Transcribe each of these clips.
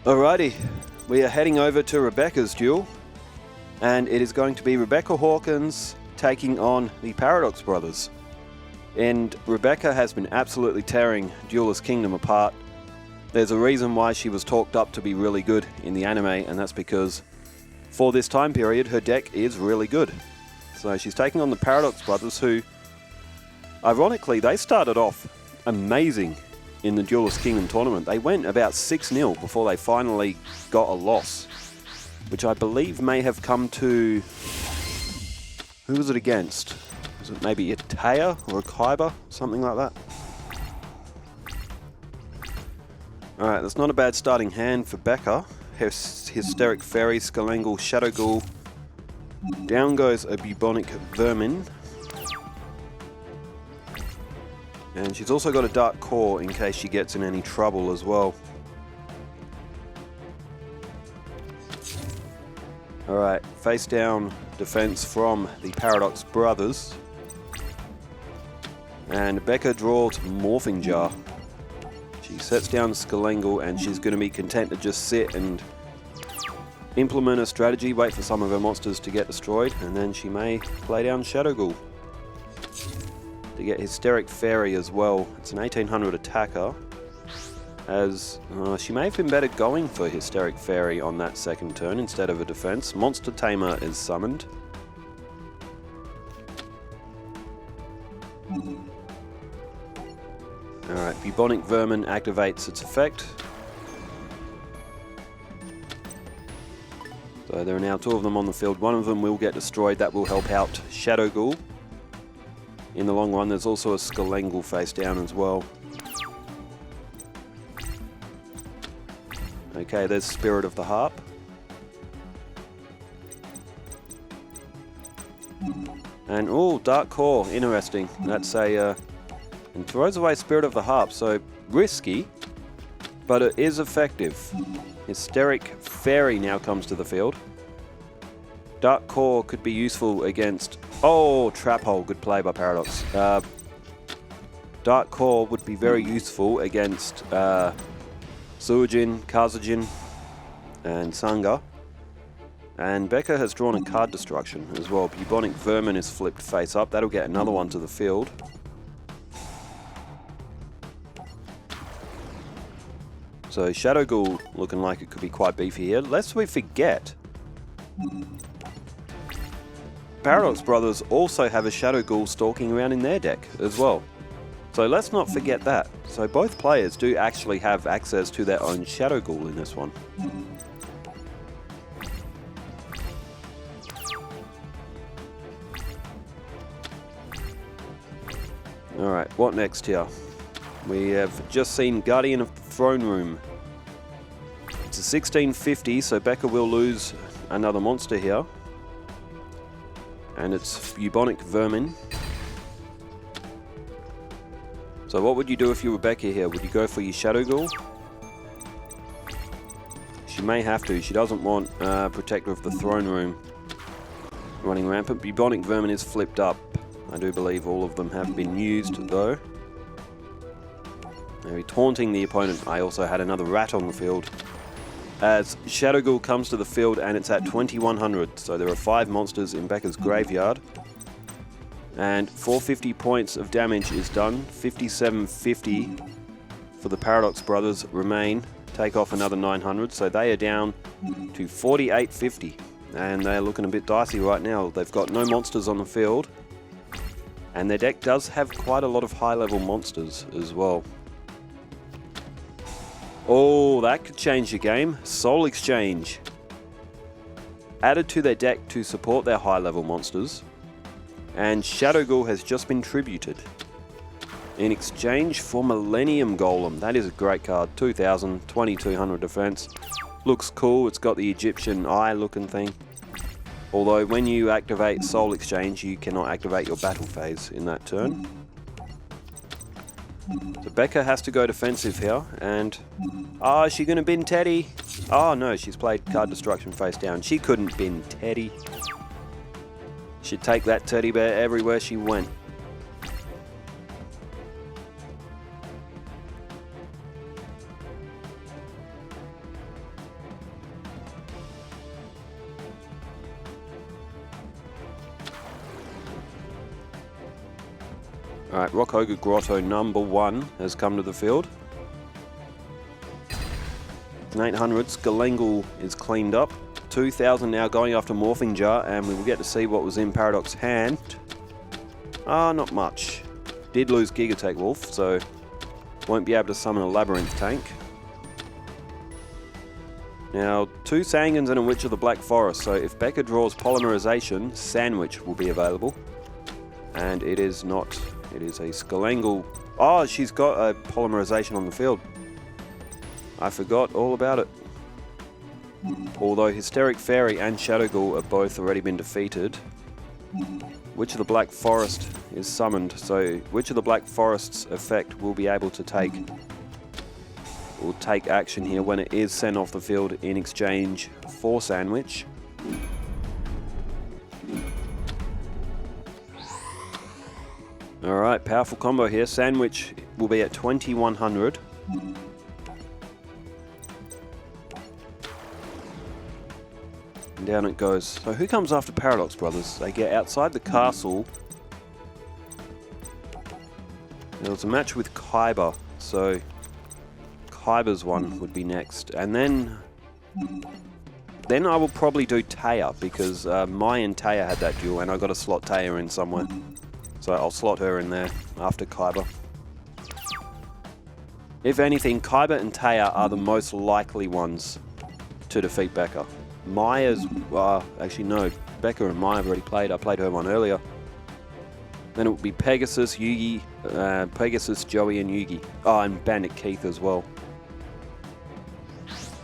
Alrighty, we are heading over to Rebecca's duel, and it is going to be Rebecca Hawkins taking on the Paradox Brothers. And Rebecca has been absolutely tearing Duelist Kingdom apart. There's a reason why she was talked up to be really good in the anime, and that's because for this time period, her deck is really good. So she's taking on the Paradox Brothers, who, ironically, they started off amazing in the Duelist Kingdom tournament. They went about 6-0 before they finally got a loss, which I believe may have come to... Who was it against? Was it maybe a Taya or a Kaiba? Something like that. Alright, that's not a bad starting hand for Becca. Hysteric Fairy, Skalangle, Shadow Ghoul. Down goes a Bubonic Vermin. And she's also got a Dark Core in case she gets in any trouble as well. Alright, face down defense from the Paradox Brothers. And Becca draws Morphing Jar. She sets down Skalangle and she's going to be content to just sit and implement a strategy, wait for some of her monsters to get destroyed, and then she may play down Shadow Ghoul to get Hysteric Fairy as well. It's an 1800 attacker, as she may have been better going for Hysteric Fairy on that second turn instead of a defense. Monster Tamer is summoned. Alright, Bubonic Vermin activates its effect. So there are now 2 of them on the field. One of them will get destroyed. That will help out Shadow Ghoul. In the long run, there's also a Skalangle face down as well. Okay, there's Spirit of the Harp. And, oh, Dark Core, interesting. That's a... and throws away Spirit of the Harp, so risky, but it is effective. Hysteric Fairy now comes to the field. Dark Core could be useful against... Oh, Trap Hole, good play by Paradox. Dark Core would be very useful against Suijin, Kazujin, and Sangha. And Becca has drawn a card destruction as well. Bubonic Vermin is flipped face up. That'll get another one to the field. So Shadow Ghoul looking like it could be quite beefy here. Lest we forget, Paradox Brothers also have a Shadow Ghoul stalking around in their deck as well. So let's not forget that. So both players do actually have access to their own Shadow Ghoul in this one. Alright, what next here? We have just seen Guardian of the Throne Room. It's a 1650, so Becca will lose another monster here. And it's Bubonic Vermin. So what would you do if you were Becca here? Would you go for your Shadow Ghoul? She may have to. She doesn't want Protector of the Throne Room running rampant. Bubonic Vermin is flipped up. I do believe all of them have been used though. Maybe taunting the opponent. I also had another rat on the field. As Shadow Ghoul comes to the field and it's at 2100. So there are 5 monsters in Becca's graveyard. And 450 points of damage is done. 5750 for the Paradox Brothers remain. Take off another 900. So they are down to 4850. And they're looking a bit dicey right now. They've got no monsters on the field. And their deck does have quite a lot of high-level monsters as well. Oh, that could change the game. Soul Exchange. Added to their deck to support their high-level monsters. And Shadow Ghoul has just been tributed. In exchange for Millennium Golem. That is a great card. 2000, 2200 defense. Looks cool. It's got the Egyptian eye looking thing. Although when you activate Soul Exchange, you cannot activate your battle phase in that turn. So Becca has to go defensive here, and... Oh, is she going to bin Teddy? Oh no, she's played card destruction face down. She couldn't bin Teddy. She'd take that teddy bear everywhere she went. Alright, Rock Ogre Grotto number 1 has come to the field. An 800, Skalengal is cleaned up. 2000 now going after Morphing Jar, and we will get to see what was in Paradox's hand. Not much. Did lose Gigatech Wolf, so won't be able to summon a Labyrinth tank. Now, 2 Sangans and a Witch of the Black Forest, so if Becca draws Polymerization, Sandwich will be available. And it is not, it is a Skalengal. Oh, she's got a Polymerization on the field. I forgot all about it. Although Hysteric Fairy and Shadow Ghoul have both already been defeated. Witch of the Black Forest is summoned, so Witch of the Black Forest's effect will be able to take action here when it is sent off the field in exchange for Sandwich. Alright, powerful combo here. Sandwich will be at 2100. And down it goes. So who comes after Paradox Brothers? They get outside the castle. There was a match with Kaiba, so Kaiba's one would be next. And then I will probably do Taya, because Mai and Taya had that duel, and I got to slot Taya in somewhere. So I'll slot her in there after Kaiba. If anything, Kaiba and Taya are the most likely ones to defeat Becca. Maya's, actually no, Becca and Maya have already played. I played her one earlier. Then it would be Pegasus, Yugi, Pegasus, Joey and Yugi. Oh, and Bandit Keith as well.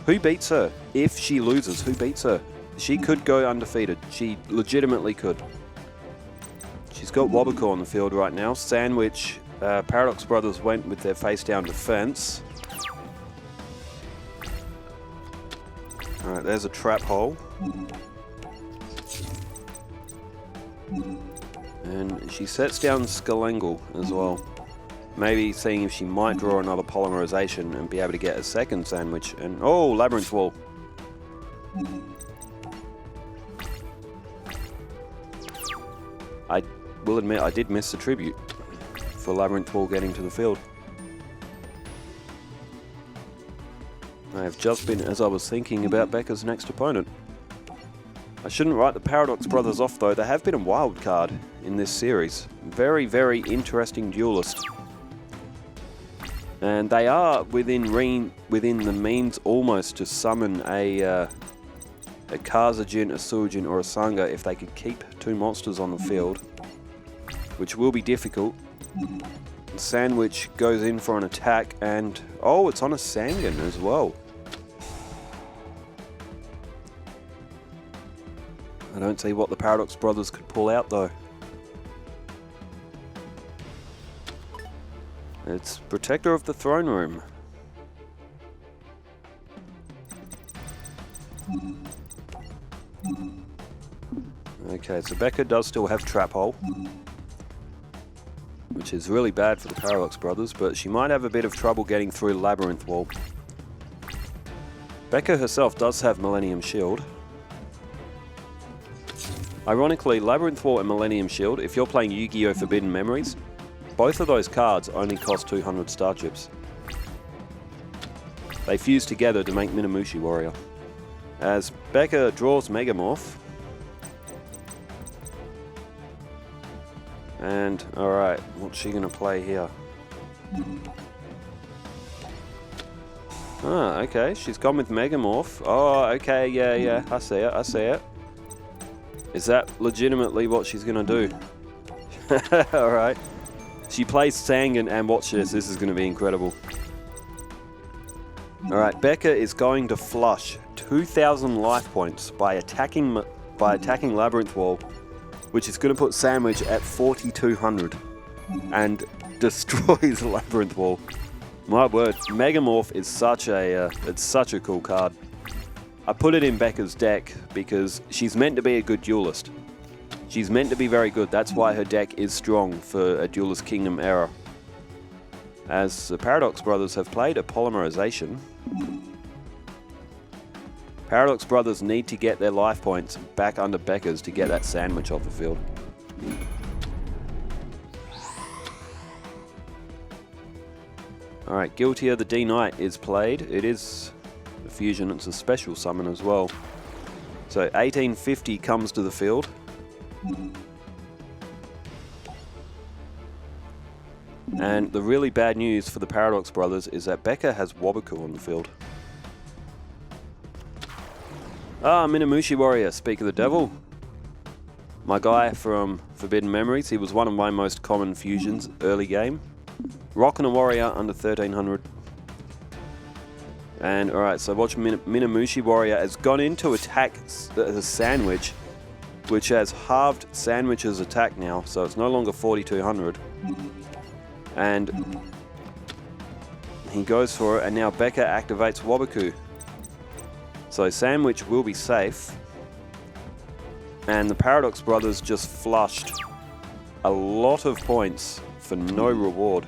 Who beats her? If she loses, who beats her? She could go undefeated. She legitimately could. She's got Wobbucor on the field right now. Sandwich, Paradox Brothers went with their face down defense. Alright, there's a trap hole. And she sets down Skalengal as well. Maybe seeing if she might draw another Polymerization and be able to get a second Sandwich. And oh, Labyrinth Wall. I will admit I did miss the tribute for Labyrinth Wall getting to the field. I have just been as I was thinking about Becca's next opponent. I shouldn't write the Paradox Brothers off though. They have been a wild card in this series. Very, very interesting duelist. And they are within the means almost to summon a Kazajin, a Sujin or a Sangha if they could keep 2 monsters on the field, which will be difficult. Sandwich goes in for an attack and oh, it's on a Sangan as well. I don't see what the Paradox Brothers could pull out though. It's Protector of the Throne Room. Okay, so Becca does still have Trap Hole, which is really bad for the Paradox Brothers, but she might have a bit of trouble getting through Labyrinth Wall. Becca herself does have Millennium Shield. Ironically, Labyrinth Wall and Millennium Shield, if you're playing Yu-Gi-Oh! Forbidden Memories, both of those cards only cost 200 star chips. They fuse together to make Minamushi Warrior. As Becca draws Megamorph. And, alright, what's she going to play here? Ah, okay, she's gone with Megamorph. Oh, okay, yeah, I see it. Is that legitimately what she's going to do? Alright. She plays Sangan and watch this is going to be incredible. Alright, Becca is going to flush 2,000 life points by attacking Labyrinth Wall, which is going to put Sandwich at 4,200 and destroys Labyrinth Wall. My word, Megamorph is such a cool card. I put it in Becca's deck because she's meant to be a good duelist. She's meant to be very good. That's why her deck is strong for a Duelist Kingdom era. As the Paradox Brothers have played a Polymerization. Paradox Brothers need to get their life points back under Becca's to get that Sandwich off the field. Alright, Guiltier the D-Knight is played. It is a fusion, it's a special summon as well. So 1850 comes to the field. And the really bad news for the Paradox Brothers is that Becca has Waboku on the field. Ah, Minamushi Warrior, speak of the devil. My guy from Forbidden Memories, he was one of my most common fusions early game. Rockin' a Warrior under 1300. And alright, so watch Minamushi Warrior has gone in to attack the Sandwich, which has halved Sandwich's attack now, so it's no longer 4200. And he goes for it, and now Becca activates Waboku. So Sandwich will be safe. And the Paradox Brothers just flushed a lot of points for no reward.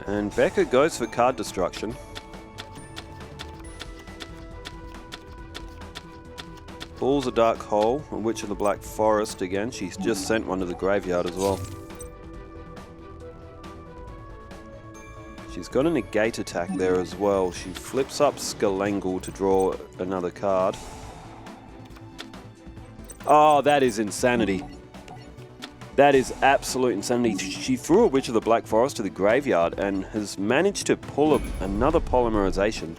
And Becca goes for card destruction. Pulls a Dark Hole, a Witch of the Black Forest again. She's just sent one to the graveyard as well. She's got a negate attack there as well. She flips up Skalangle to draw another card. Oh, that is insanity. That is absolute insanity. She threw a Witch of the Black Forest to the graveyard and has managed to pull another polymerization.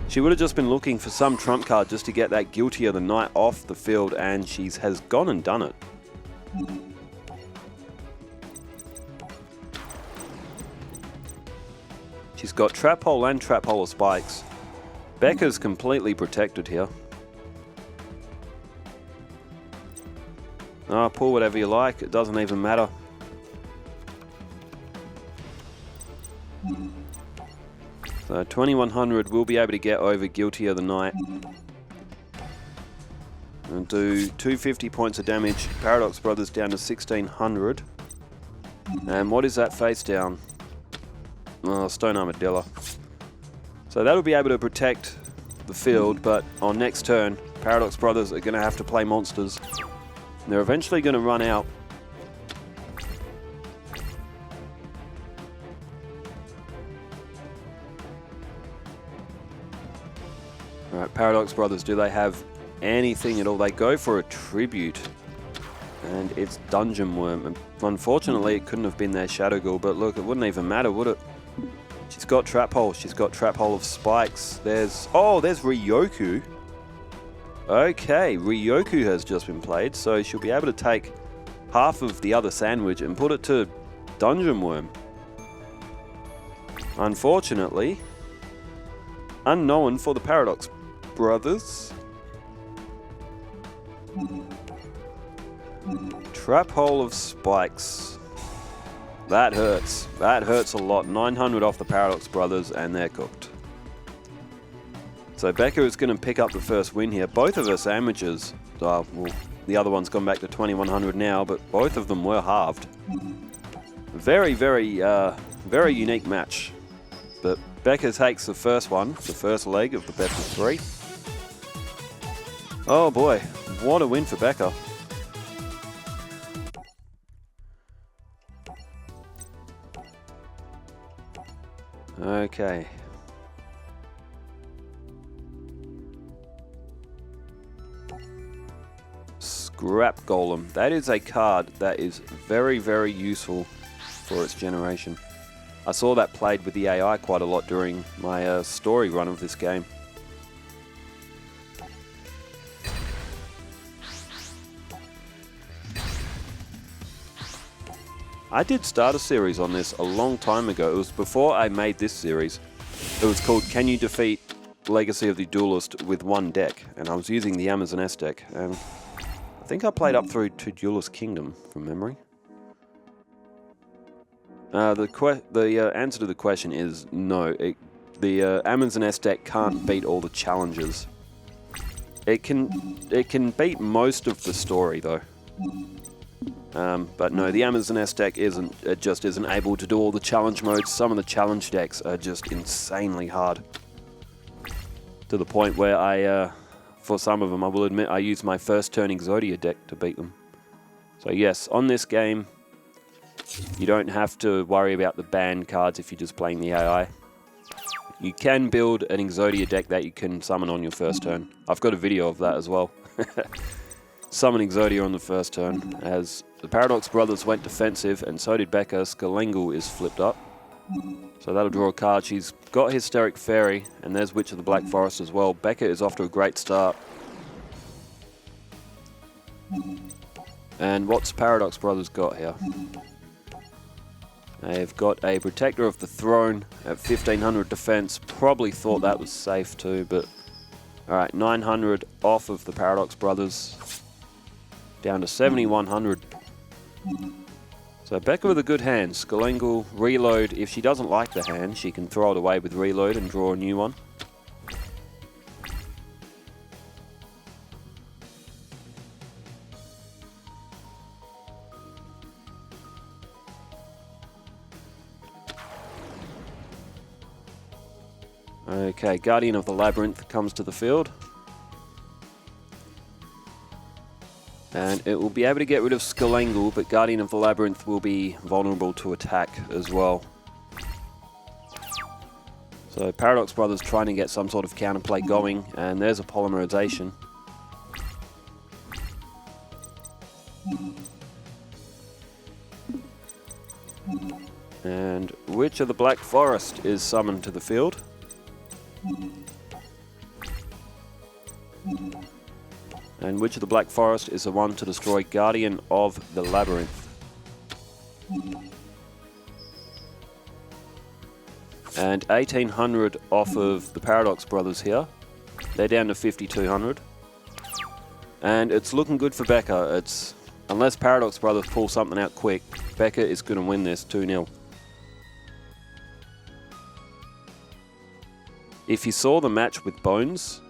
She would have just been looking for some trump card just to get that Guilty of the Night off the field, and she has gone and done it. She's got Trap Hole and Trap Hole of Spikes. Becca's completely protected here. Oh, pull whatever you like, it doesn't even matter. So 2100 will be able to get over Guilty of the Night. And do 250 points of damage. Paradox Brothers down to 1600. And what is that face down? Oh, Stone Armadillo. So that'll be able to protect the field, but on next turn, Paradox Brothers are going to have to play monsters. They're eventually going to run out. Alright, Paradox Brothers, do they have anything at all? They go for a Tribute. And it's Dungeon Worm. And unfortunately, it couldn't have been their Shadow Ghoul, but look, it wouldn't even matter, would it? She's got Trap Hole. She's got Trap Hole of Spikes. There's Ryoku. Okay, Ryoku has just been played, so she'll be able to take half of the other Sandwich and put it to Dungeon Worm. Unfortunately, unknown for the Paradox Brothers. Trap Hole of Spikes. That hurts. That hurts a lot. 900 off the Paradox Brothers, and they're cooked. So Becca is going to pick up the first win here. Both of her sandwiches, well, the other one's gone back to 2100 now, but both of them were halved. Very, very unique match. But Becca takes the first one, the first leg of the best of three. Oh boy, what a win for Becca. Okay. Scrap Golem. That is a card that is very, very useful for its generation. I saw that played with the AI quite a lot during my story run of this game. I did start a series on this a long time ago. It was before I made this series. It was called Can You Defeat Legacy of the Duelist with One Deck? And I was using the Amazon S deck. And I think I played up through to Duelist Kingdom from memory. The answer to the question is no. The Amazon S deck can't beat all the challenges. It can beat most of the story though. But no, the Amazon S deck just isn't able to do all the challenge modes. Some of the challenge decks are just insanely hard. To the point where I for some of them. I will admit I used my first turn yugioh deck to beat them. So yes, on this game, you don't have to worry about the banned cards if you're just playing the AI. You can build an yugioh deck that you can summon on your first turn. I've got a video of that as well. Summon yugioh on the first turn, as the Paradox Brothers went defensive, and so did Becca. Stalemate is flipped up. So that'll draw a card. She's got Hysteric Fairy, and there's Witch of the Black Forest as well. Becca is off to a great start. And what's Paradox Brothers got here? They've got a Protector of the Throne at 1500 defense. Probably thought that was safe too, but... Alright, 900 off of the Paradox Brothers. Down to 7100. So Becca with a good hand. Stalemate, reload. If she doesn't like the hand, she can throw it away with reload and draw a new one. Okay, Guardian of the Labyrinth comes to the field. And it will be able to get rid of Stalemate, but Guardian of the Labyrinth will be vulnerable to attack as well. So Paradox Brothers trying to get some sort of counterplay going, and there's a polymerization. And Witch of the Black Forest is summoned to the field. And Witch of the Black Forest is the one to destroy Guardian of the Labyrinth. And 1800 off of the Paradox Brothers here. They're down to 5200. And it's looking good for Becca. Unless Paradox Brothers pull something out quick, Becca is going to win this 2-0. If you saw the match with Bones,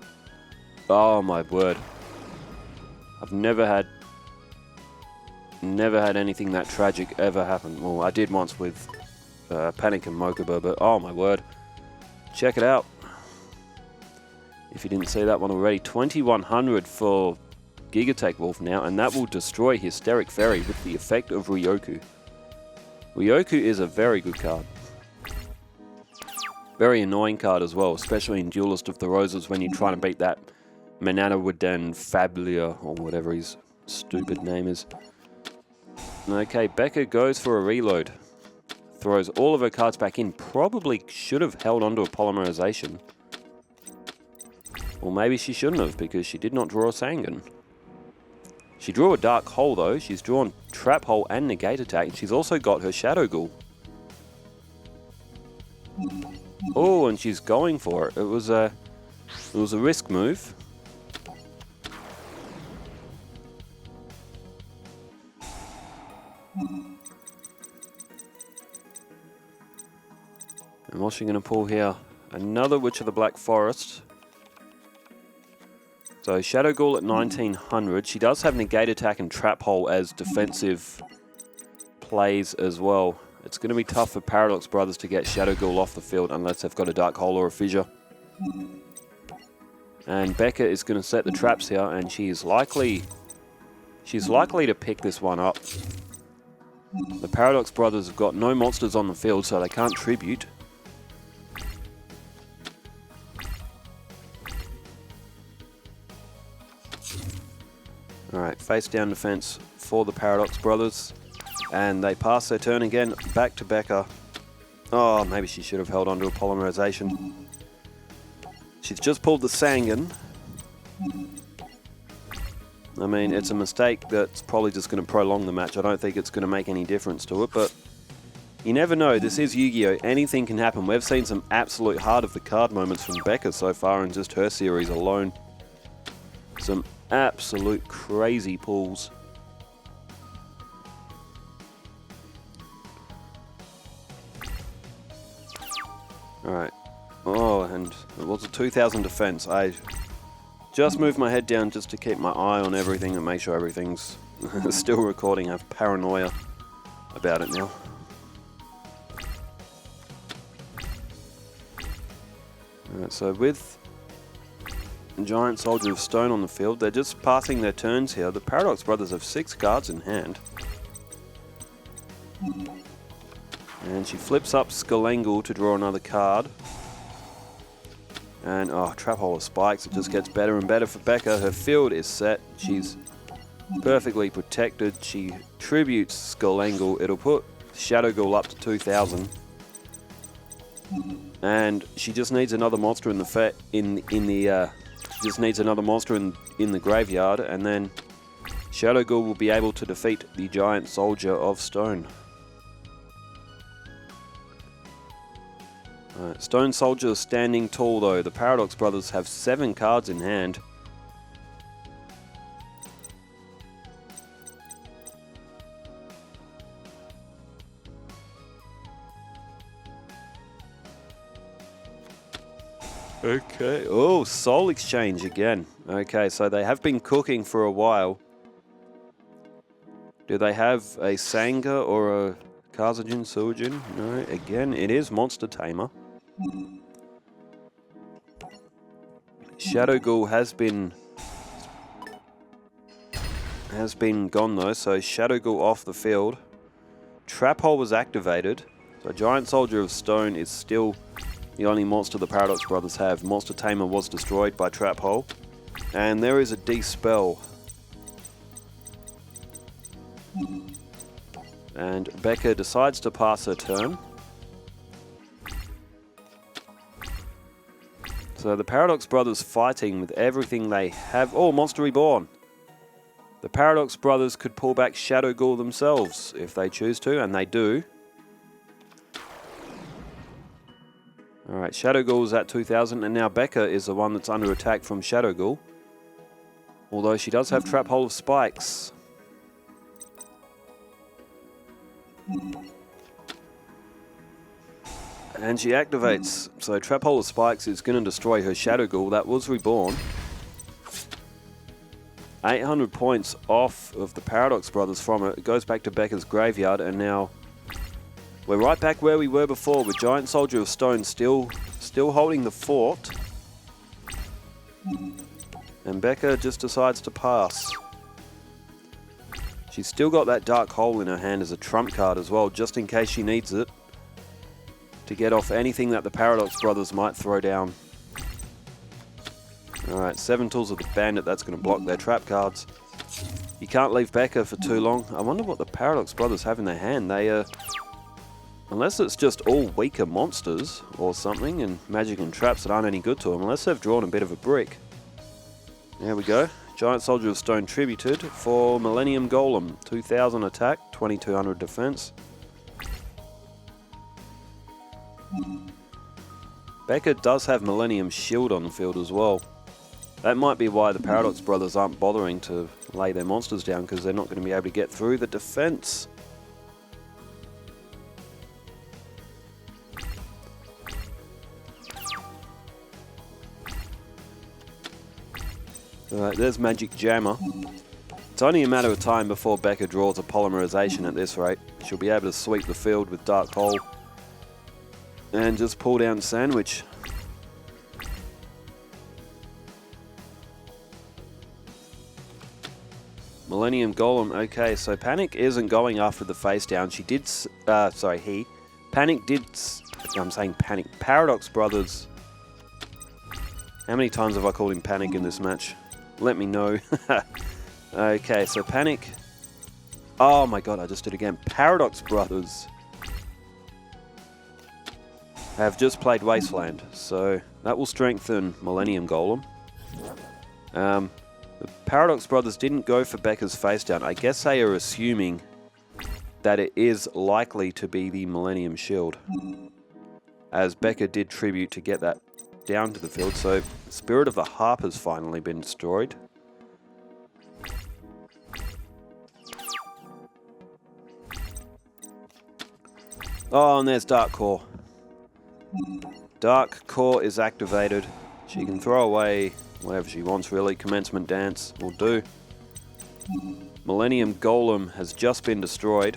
oh my word. I've never had anything that tragic ever happen. Well, I did once with Panic and Mokuba, but oh my word. Check it out. If you didn't see that one already, 2100 for Gigatech Wolf now, and that will destroy Hysteric Fairy with the effect of Ryoku. Ryoku is a very good card. Very annoying card as well, especially in Duelist of the Roses when you're trying to beat that Mananawadan Fablia, or whatever his stupid name is. Okay, Becca goes for a reload. Throws all of her cards back in. Probably should have held onto a polymerization. Or maybe she shouldn't have, because she did not draw a Sangan. She drew a Dark Hole though. She's drawn Trap Hole and Negate Attack. And she's also got her Shadow Ghoul. Oh, and she's going for it. It was a risk move. And what's she going to pull here? Another Witch of the Black Forest. So Shadow Ghoul at 1900. She does have Negate Attack and Trap Hole as defensive plays as well. It's going to be tough for Paradox Brothers to get Shadow Ghoul off the field unless they've got a Dark Hole or a Fissure. And Becca is going to set the traps here, and she's likely to pick this one up. The Paradox Brothers have got no monsters on the field, so they can't tribute. Alright, face down defense for the Paradox Brothers. And they pass their turn again, back to Becca. Oh, maybe she should have held on to a polymerization. She's just pulled the Sangan. I mean, it's a mistake that's probably just going to prolong the match. I don't think it's going to make any difference to it, but you never know. This is Yu-Gi-Oh! Anything can happen. We've seen some absolute heart of the card moments from Becca so far in just her series alone. Some absolute crazy pulls. Alright. Oh, and it was a 2000 defense. I just moved my head down just to keep my eye on everything and make sure everything's still recording. I have paranoia about it now. Alright, so with Giant Soldier of Stone on the field. They're just passing their turns here. The Paradox Brothers have 6 cards in hand. And she flips up Skelengle to draw another card. And, oh, Trap Hole of Spikes. It just gets better and better for Becca. Her field is set. She's perfectly protected. She tributes Skelengle. It'll put Shadow Ghoul up to 2,000. And she just needs another monster in the just needs another monster in the graveyard, and then Shadow Ghoul will be able to defeat the Giant Soldier of Stone. Stone Soldier standing tall though. The Paradox Brothers have 7 cards in hand. Okay. Oh, Soul Exchange again. Okay, so they have been cooking for a while. Do they have a Sanga or a Kazajin Sujin? No. Again, it is Monster Tamer. Shadow Ghoul has been gone though, so Shadow Ghoul off the field. Trap Hole was activated, so Giant Soldier of Stone is still the only monster the Paradox Brothers have. Monster Tamer was destroyed by Trap Hole. And there is a Dispel. And Becca decides to pass her turn. So the Paradox Brothers fighting with everything they have. Oh, Monster Reborn! The Paradox Brothers could pull back Shadow Ghoul themselves if they choose to, and they do. Alright, Shadow Ghoul's at 2,000, and now Becca is the one that's under attack from Shadow Ghoul. Although she does have Trap Hole of Spikes. And she activates. So Trap Hole of Spikes is going to destroy her Shadow Ghoul. That was reborn. 800 points off of the Paradox Brothers from it. It goes back to Becca's graveyard, and now we're right back where we were before, with Giant Soldier of Stone still holding the fort. And Becca just decides to pass. She's still got that Dark Hole in her hand as a trump card as well, just in case she needs it to get off anything that the Paradox Brothers might throw down. Alright, 7 Tools of the Bandit, that's going to block their trap cards. You can't leave Becca for too long. I wonder what the Paradox Brothers have in their hand. They, unless it's just all weaker monsters or something, and magic and traps that aren't any good to them, unless they've drawn a bit of a brick. There we go. Giant Soldier of Stone tributed for Millennium Golem. 2,000 attack, 2,200 defense. Becca does have Millennium Shield on the field as well. That might be why the Paradox Brothers aren't bothering to lay their monsters down, because they're not going to be able to get through the defense. Alright, there's Magic Jammer. It's only a matter of time before Becca draws a Polymerization at this rate. She'll be able to sweep the field with Dark Hole and just pull down Sandwich. Millennium Golem, okay, so Panic isn't going after the face down. She did, Panic did, I'm saying Panic. Paradox Brothers. How many times have I called him Panic in this match? Let me know. Okay, so Panic. Oh my god, I just did it again. Paradox Brothers have just played Wasteland, so that will strengthen Millennium Golem. The Paradox Brothers didn't go for Becca's face down. I guess they are assuming that it is likely to be the Millennium Shield, as Becca did tribute to get that down to the field. So Spirit of the Harp has finally been destroyed. Oh, and there's Dark Core. Dark Core is activated. She can throw away whatever she wants, really. Commencement Dance will do. Millennium Golem has just been destroyed.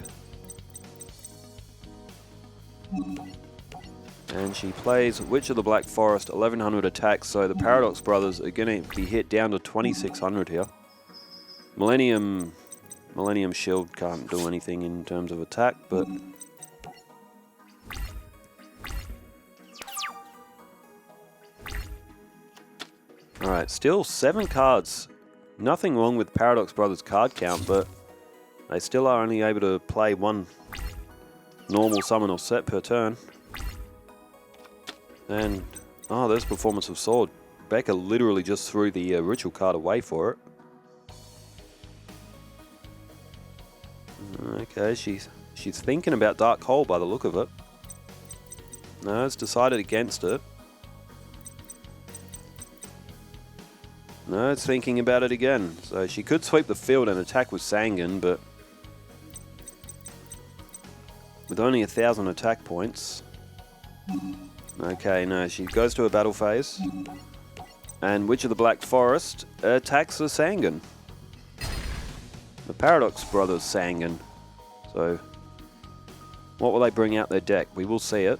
And she plays Witch of the Black Forest, 1100 attack, so the Paradox Brothers are going to be hit down to 2600 here. Millennium Shield can't do anything in terms of attack, but... Alright, still 7 cards. Nothing wrong with Paradox Brothers' card count, but they still are only able to play one normal summon or set per turn. And, oh, there's Performance of Sword. Becca literally just threw the ritual card away for it. Okay, she's thinking about Dark Hole by the look of it. No, it's decided against it. No, it's thinking about it again. So she could sweep the field and attack with Sangan, but with only 1,000 attack points. Okay, no, she goes to a battle phase. And Witch of the Black Forest attacks the Sangan. The Paradox Brothers Sangan. So, what will they bring out their deck? We will see it.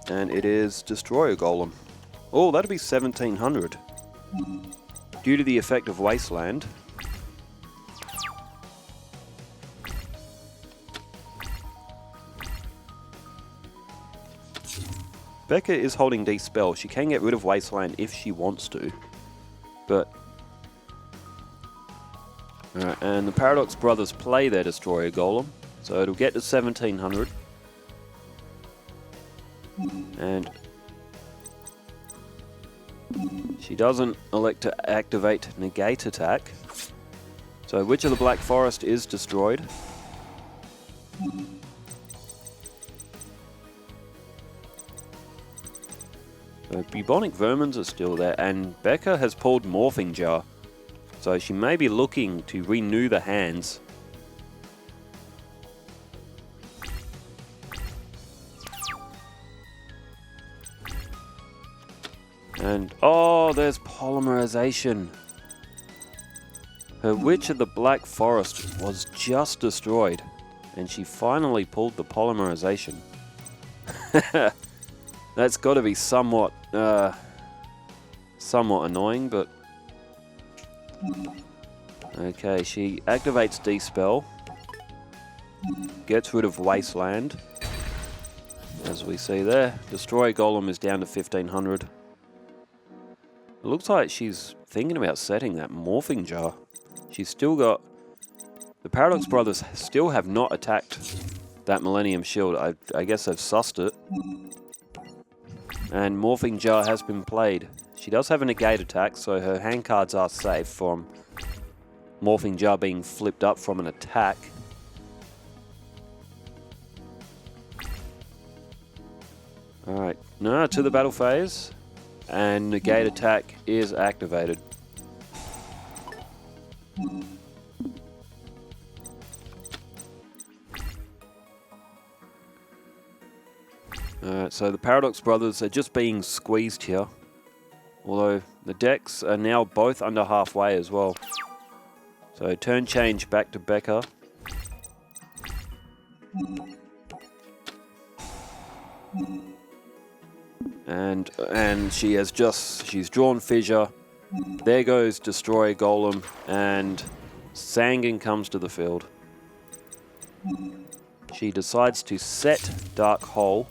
And it is Destroyer Golem. Oh, that'd be 1,700. Due to the effect of Wasteland. Becca is holding Dispel. She can get rid of Wasteland if she wants to. But... Alright, and the Paradox Brothers play their Destroyer Golem. So it'll get to 1,700. And... she doesn't elect to activate Negate Attack. So Witch of the Black Forest is destroyed. So Bubonic Vermins are still there, and Becca has pulled Morphing Jar. So she may be looking to renew the hands. And, oh, there's Polymerization. Her Witch of the Black Forest was just destroyed, and she finally pulled the Polymerization. That's got to be somewhat annoying, but... Okay, she activates Dispel. Gets rid of Wasteland. As we see there. Destroy Golem is down to 1,500. It looks like she's thinking about setting that Morphing Jar. She's still got... The Paradox Brothers still have not attacked that Millennium Shield. I guess they've sussed it. And Morphing Jar has been played. She does have a negate attack, so her hand cards are safe from Morphing Jar being flipped up from an attack. Alright, now to the battle phase. And negate attack is activated. Alright, so the Paradox Brothers are just being squeezed here. Although the decks are now both under halfway as well. So turn change back to Becca. And she's drawn Fissure. There goes Destroy Golem, and Sangan comes to the field. She decides to set Dark Hole.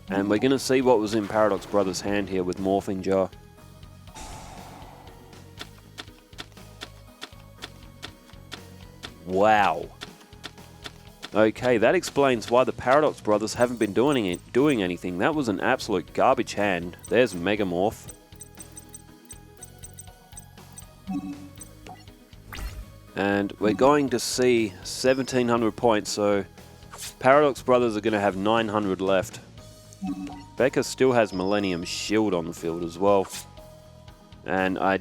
And we're going to see what was in Paradox Brothers' hand here with Morphing Jar. Wow. Okay, that explains why the Paradox Brothers haven't been doing anything. That was an absolute garbage hand. There's Megamorph. And we're going to see 1,700 points, so Paradox Brothers are going to have 900 left. Becca still has Millennium Shield on the field as well. And I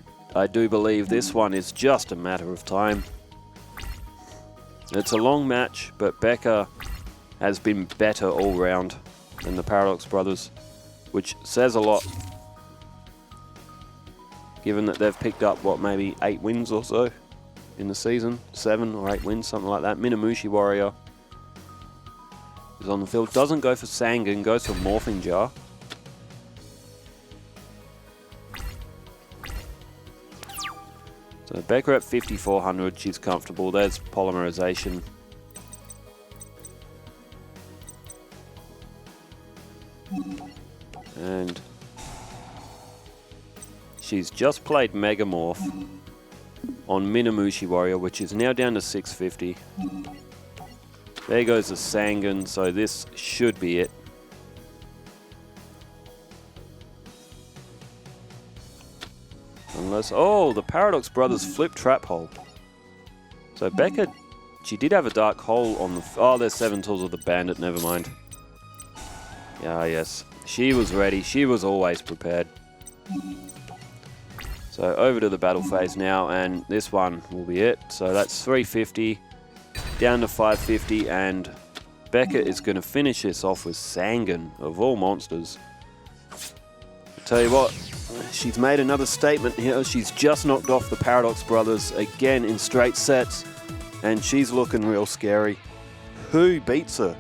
do believe this one is just a matter of time. It's a long match, but Becca has been better all round than the Paradox Brothers, which says a lot, given that they've picked up, what, maybe 8 wins or so in the season? 7 or 8 wins, something like that. Minamushi Warrior. is on the field. Doesn't go for Sangan, goes for Morphing Jar. So Becca at 5,400, she's comfortable. There's Polymerization. And she's just played Megamorph on Minamushi Warrior, which is now down to 650. There goes the Sangan, so this should be it. Unless, oh, the Paradox Brothers flip Trap Hole. So Becca, she did have a Dark Hole on the, oh, there's 7 Tools of the Bandit, never mind. Yeah, yes, she was ready, she was always prepared. So over to the battle phase now, and this one will be it. So that's 350, down to 550, and Becca is going to finish this off with Sangan, of all monsters. I'll tell you what, she's made another statement here. She's just knocked off the Paradox Brothers again in straight sets, and she's looking real scary. Who beats her?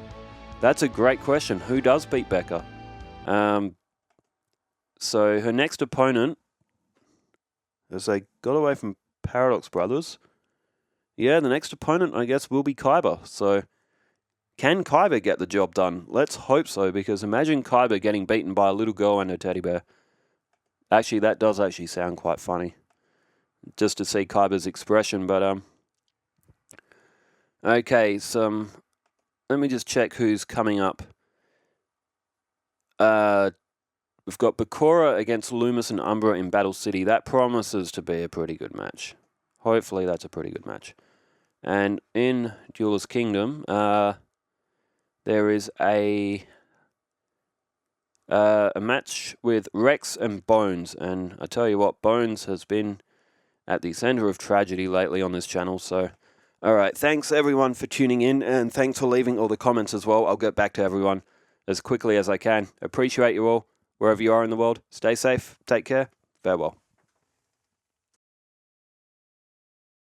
That's a great question. Who does beat Becca? So her next opponent, as they got away from Paradox Brothers, yeah, the next opponent, I guess, will be Kaiba. So can Kaiba get the job done? Let's hope so, because imagine Kaiba getting beaten by a little girl and her teddy bear. Actually, that does actually sound quite funny, just to see Kaiba's expression. But okay, so let me just check who's coming up. We've got Bakura against Loomis and Umbra in Battle City. That promises to be a pretty good match. Hopefully, that's a pretty good match. And in Duelist Kingdom, there is a match with Rex and Bones, and I tell you what, Bones has been at the center of tragedy lately on this channel. So, all right, thanks everyone for tuning in, and thanks for leaving all the comments as well. I'll get back to everyone as quickly as I can. Appreciate you all, wherever you are in the world. Stay safe, take care, farewell.